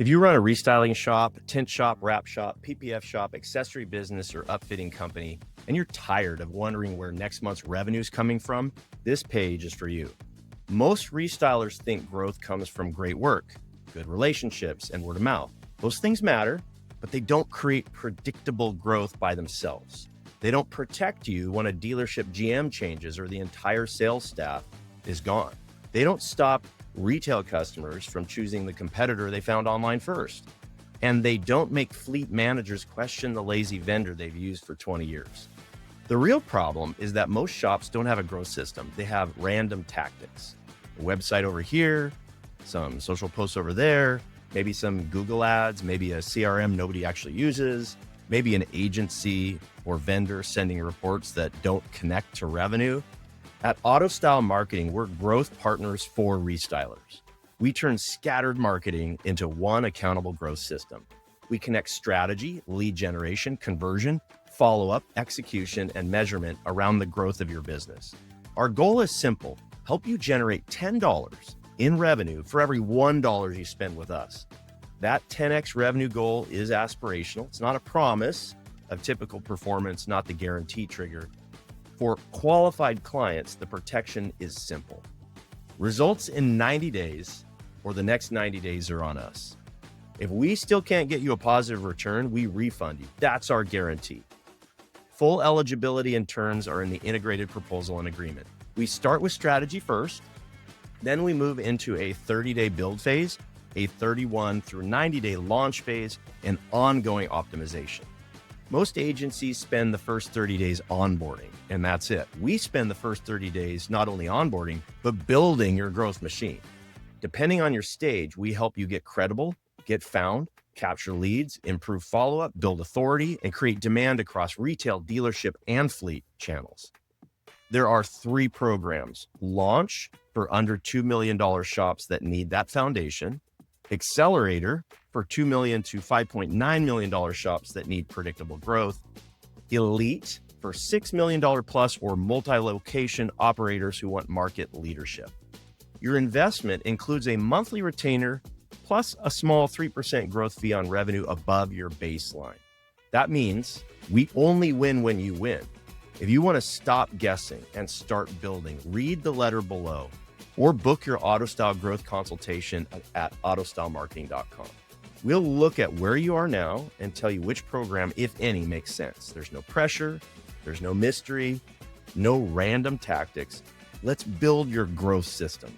If you run a restyling shop, tint shop, wrap shop, PPF shop, accessory business, or upfitting company, and you're tired of wondering where next month's revenue is coming from, this page is for you. Most restylers think growth comes from great work, good relationships, and word of mouth. Those things matter, but they don't create predictable growth by themselves. They don't protect you when a dealership GM changes or the entire sales staff is gone. They don't stop retail customers from choosing the competitor they found online first. And they don't make fleet managers question the lazy vendor they've used for 20 years. The real problem is that most shops don't have a growth system. They have random tactics. A website over here, some social posts over there, maybe some Google ads, maybe a CRM nobody actually uses, maybe an agency or vendor sending reports that don't connect to revenue. At AutoStyle Marketing, we're growth partners for restylers. We turn scattered marketing into one accountable growth system. We connect strategy, lead generation, conversion, follow-up, execution, and measurement around the growth of your business. Our goal is simple: help you generate $10 in revenue for every $1 you spend with us. That 10x revenue goal is aspirational. It's not a promise of typical performance, not the guarantee trigger. For qualified clients, the protection is simple. Results in 90 days or the next 90 days are on us. If we still can't get you a positive return, we refund you. That's our guarantee. Full eligibility and terms are in the integrated proposal and agreement. We start with strategy first, then we move into a 30-day build phase, a 31 through 90-day launch phase, and ongoing optimization. Most agencies spend the first 30 days onboarding, and that's it. We spend the first 30 days not only onboarding, but building your growth machine. Depending on your stage, we help you get credible, get found, capture leads, improve follow-up, build authority, and create demand across retail, dealership, and fleet channels. There are 3 programs: Launch for under $2 million shops that need that foundation, Accelerator for $2 million to $5.9 million shops that need predictable growth, Elite for $6 million plus or multi-location operators who want market leadership. Your investment includes a monthly retainer plus a small 3% growth fee on revenue above your baseline. That means we only win when you win. If you want to stop guessing and start building, read the letter below or book your AutoStyle growth consultation at autostylemarketing.com. We'll look at where you are now and tell you which program, if any, makes sense. There's no pressure, there's no mystery, no random tactics. Let's build your growth system.